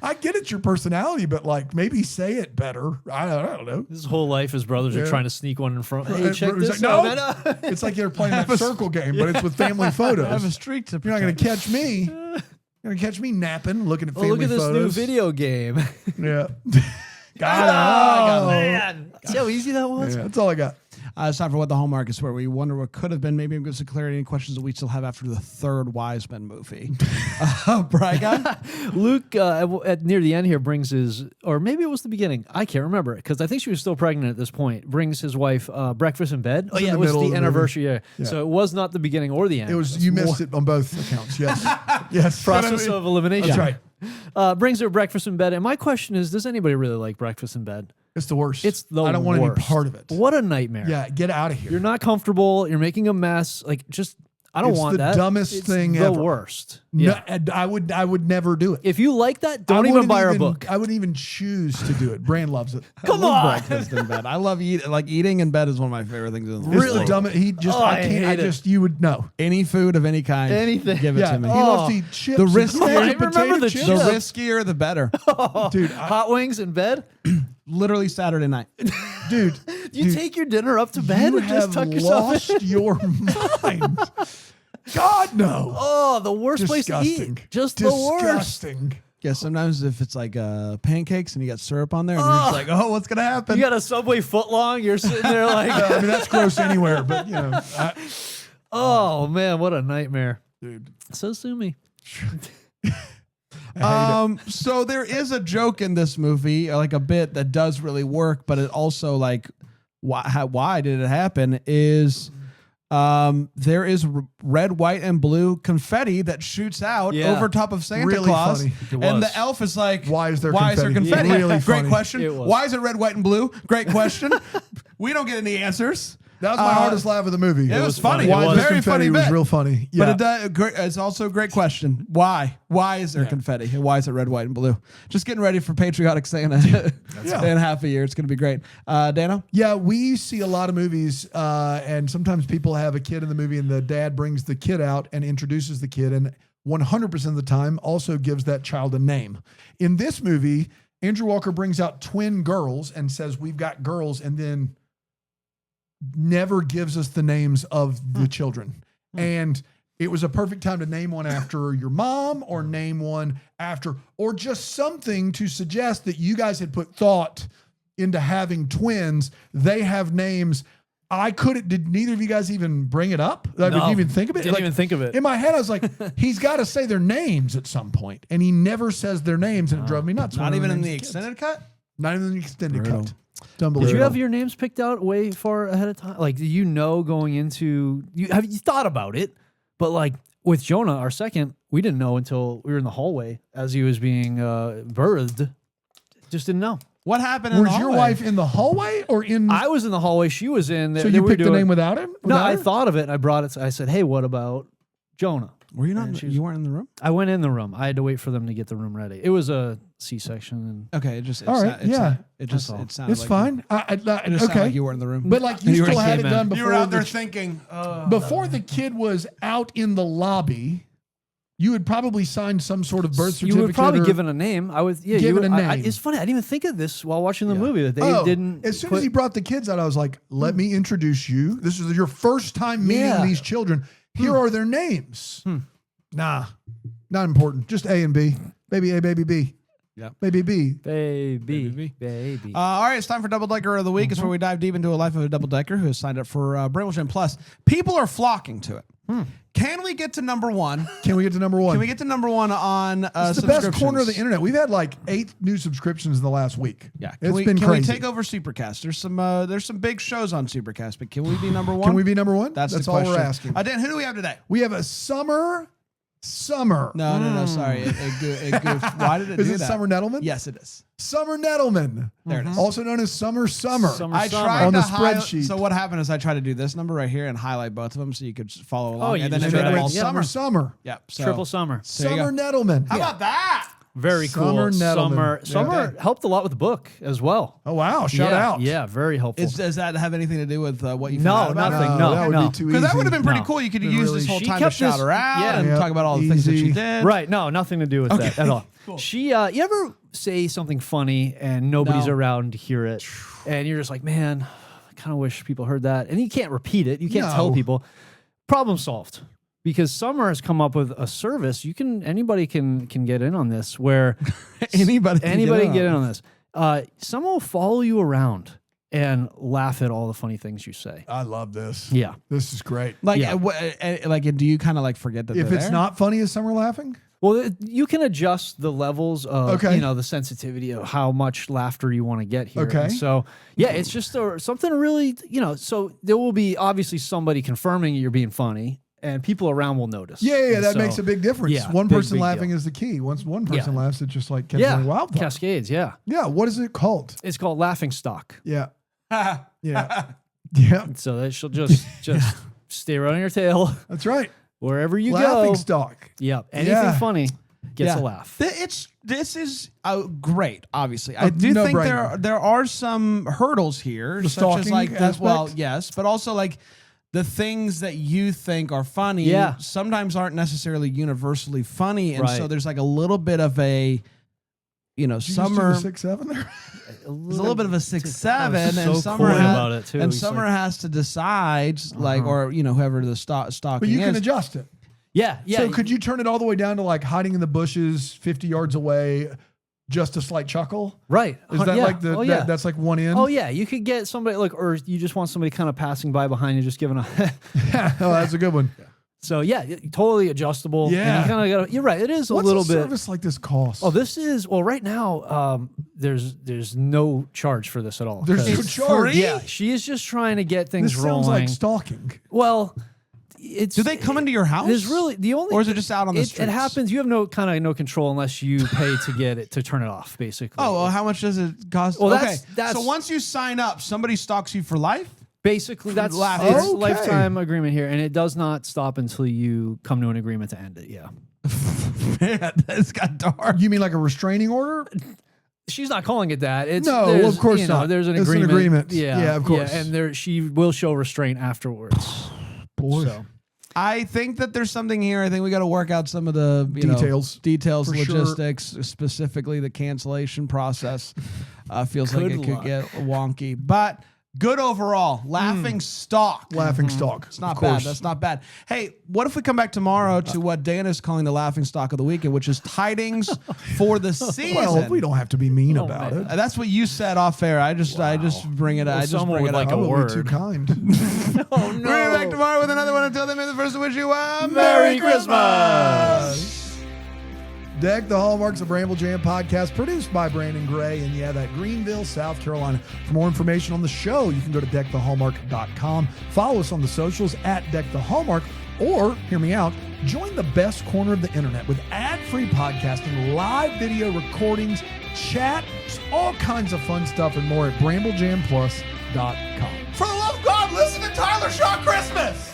I get it's your personality, but like maybe say it better. I don't know. His whole life, his brothers are trying to sneak one in front. Hey, check It's this like, out. no, it's like you're playing that circle game, but it's with family photos. I have a streak to You're not going to catch me. You're going to catch me napping, looking at family Look at this photos. new video game. Yeah. Oh, man. See how easy that was? Yeah, that's all I got. It's time for What the Hallmark is, where we wonder what could have been. Maybe give us some clarity and questions that we still have after the 3rd Wise Men movie. Brian guy? Luke, near the end here, brings his, or maybe it was the beginning. I can't remember because I think she was still pregnant at this point. Brings his wife breakfast in bed. Oh, yeah, it was the anniversary. Yeah. So it was not the beginning or the end. It was, you missed it on both accounts. Yes. Yes. Process of elimination. That's right. Brings her breakfast in bed. And my question is, does anybody really like breakfast in bed? It's the worst. It's the worst. I don't want any part of it. What a nightmare. Yeah, get out of here. You're not comfortable. You're making a mess. Like, just, I don't want that. It's the dumbest thing ever. ever. The worst. No, Yeah. I would never do it. If you like that, don't even buy our book. I wouldn't even choose to do it. Brand loves it. Come I love on. breakfast in bed. I love eating in bed is one of my favorite things in the world. It's the dumbest. He just, I can't, I just, you would know. Any food of any kind. Anything. Give it Yeah, to me. he loves to eat chips. The and risk- gravy, I remember potato the chips. The chips. riskier, the better. Dude, Hot wings in bed? Literally Saturday night. dude, You take your dinner up to bed you and just have tuck yourself lost in? your mind. God, no. Oh, the worst place to Disgusting. eat. Just the worst. Disgusting. Yeah, sometimes if it's like pancakes and you got syrup on there, and you're just like, oh, what's gonna happen? You got a Subway footlong. You're sitting there like, I mean, that's gross anywhere, but you know, oh man, what a nightmare. dude. So sue me. So there is a joke in this movie, like a bit that does really work, but it also like why did it happen is there is red, white, and blue confetti that shoots out over top of Santa Really Claus, funny. and the elf is like, Why is there confetti? confetti? Yeah. Really Great funny. question. It was. Why is it red, white, and blue? Great question. We don't get any answers. That was my hardest laugh of the movie. It was funny. Why It was is there very confetti funny was bit. real funny. Yeah. But it's also a great question. Why? Why is there confetti? And why is it red, white, and blue? Just getting ready for patriotic Santa in half a year. It's going to be great. Dano? Yeah, we see a lot of movies, and sometimes people have a kid in the movie, and the dad brings the kid out and introduces the kid, and 100% of the time also gives that child a name. In this movie, Andrew Walker brings out twin girls and says, we've got girls, and then never gives us the names of the children. And it was a perfect time to name one after your mom, or name one after, or just something to suggest that you guys had put thought into having twins. They have names. Did neither of you guys even bring it up? Like, No, did you even think of it? didn't even think of it. In my head, I was like, he's got to say their names at some point. And he never says their names, and it drove me nuts. Not One of even in names the kids. extended cut? Not even in the extended Brutal. cut. It's unbelievable. Did you have your names picked out way far ahead of time? Like, do you know going into you thought about it? But like with Jonah, our second, we didn't know until we were in the hallway as he was being birthed. Just didn't know. What happened in Was the your hallway? wife in the hallway or in? I was in the hallway. She was in. So you picked the name without him? No, Without I her? thought of it and I brought it. I said, "Hey, what about Jonah?" Were you not? And You weren't in the room. I went in the room. I had to wait for them to get the room ready. It was a C-section. And Okay, it just All right, yeah. It just That's all. it sounded It's like fine. It just sounded Okay. like you weren't in the room. But like you You were- still had it came in. done before. you were out there the- thinking, before the kid was out in the lobby, you had probably signed some sort of birth certificate. you would probably or- given a name. I would, yeah, Given you would, a name. it's funny. I didn't even think of this while watching the movie that they Oh, didn't. As soon put- as he brought the kids out, I was like, "Let me introduce you. This is your first time meeting Yeah. these children. Here are their names." Nah, not important. Just A and B. Baby A, baby B. Yeah. Baby B. baby. all right, it's time for Double Decker of the Week. It's where we dive deep into a life of a double decker who has signed up for Bramble Jam Plus. People are flocking to it. Can we get to number one? Can we get to number one? Can we get to number one on It's the best corner of the internet. We've had like 8 new subscriptions in the last week. Yeah, It's been can crazy. we take over Supercast? There's some big shows on Supercast, but can we be number one? Can we be number one? That's the all we're question. asking. Dan, who do we have today? We have a summer. No, sorry. It goofed. Why did it Is do it that? Summer Nettleman? Yes, it is. Summer Nettleman. There it is. Also known as Summer. Summer. I Summer. tried On to the highlight. spreadsheet. So what happened is I tried to do this number right here and highlight both of them so you could follow along. you and then just it made drag them all it. Yeah. summer. Summer. Yep. So, Triple summer. There you go. Summer Nettleman. How about that? Very Summer cool. Nettleman. Summer helped a lot with the book as well. Oh wow! Shout yeah, out. Yeah, very helpful. Does that have anything to do with what you No, found out about nothing. her? No, that would no. be too easy. Because that would have been pretty No. cool. You could Been use really- this whole She time to kept shout this- her out yeah. and Yep. talk about all the things that she Easy. did. Right. No, nothing to do with that at all. She, you ever say something funny and nobody's No. around to hear it, and you're just like, man, I kind of wish people heard that, and you can't repeat it. You can't tell No. people. Problem solved. Because Summer has come up with a service. Anybody can get in on this. Where Anybody can get in on this. Someone will follow you around and laugh at all the funny things you say. I love this. Yeah. This is great. Like, Yeah. do you kind of like forget that If they're it's there? not funny, is Summer laughing? Well, you can adjust the levels of, Okay. the sensitivity of how much laughter you want to get here. Okay. And so, yeah, it's just something really, so there will be obviously somebody confirming you're being funny, and people around will notice. Yeah, And that so- makes a big difference. Yeah, one big, person big laughing deal. is the key. Once one person Yeah. laughs, it's just like catching Yeah, a wildfire. cascades, yeah. Yeah, what is it called? It's called laughing stock. Yeah. Yeah. Yeah. So that she'll just stay right on your tail That's right. wherever you Laughing go. stock. Yep. Anything Yeah. funny gets Yeah. a laugh. This is great. Obviously, I do no think brainer. there are some hurdles here, The such as stalking like this. Well, aspect? yes, but also like the things that you think are funny. Yeah. sometimes aren't necessarily universally funny, and so Right. there's like a little bit of a, Did you just do Summer. the 6'7" there? There's a little bit of a 6'7", I was and so Summer coy ha- about it, too. and He's Summer like- has to decide, like, or whoever the stalking But you can is. adjust it. Yeah. Yeah. So could you turn it all the way down to like hiding in the bushes 50 yards away, just a slight chuckle? Right. Is that Yeah. like the Oh, yeah. that's like one end? Oh yeah, you could get somebody like, or you just want somebody kind of passing by behind you, just giving a. Oh, that's a good one. So yeah, totally adjustable. And Yeah. you kind of got. You're right. It is a What's little a bit. service like this cost? Oh, this is right now. There's no charge for this at all. There's no 'cause- charge. Yeah, she is just trying to get things This rolling. sounds like stalking. Well, it's. Do they come into your house? There's really the only. Or is it just out on the It streets? happens. You have no control unless you pay to get it to turn it off. Basically. Oh, well, how much does it cost? Well, okay, that's- so once you sign up, somebody stalks you for life? Basically, that's Laughing. it's Okay. lifetime agreement here, and it does not stop until you come to an agreement to end it. Yeah. Man, that's got dark. You mean like a restraining order? She's not calling it that. It's No, there's, of course you know, not. There's an It's an agreement. agreement. Yeah, Yeah, of course. and there she will show restraint afterwards. Boy. So I think that there's something here. I think we got to work out some of the Details. details, For sure. logistics, specifically the cancellation process. Feels like Good it could luck. get wonky, but good overall. Laughing stock. Laughing stock. It's not bad. That's not bad. Hey, what if we come back tomorrow to what Dan is calling the laughing stock of the weekend, which is tidings for the season? Well, we don't have to be mean Oh, about man. it. That's what you said off air. I just bring it. Well, I just someone bring would it like up. a Probably word. too kind. oh We're back tomorrow with another one. Until then, may the first wish you a Merry Christmas. Deck the Hallmarks of Bramble Jam podcast, produced by Brandon Gray, and yeah, that Greenville, South Carolina. For more information on the show, you can go to deckthehallmark.com. Follow us on the socials at Deck the Hallmark, or hear me out, join the best corner of the internet with ad-free podcasting, live video recordings, chat, all kinds of fun stuff and more at BrambleJamPlus.com. For the love of God, listen to Tyler Shaw Christmas.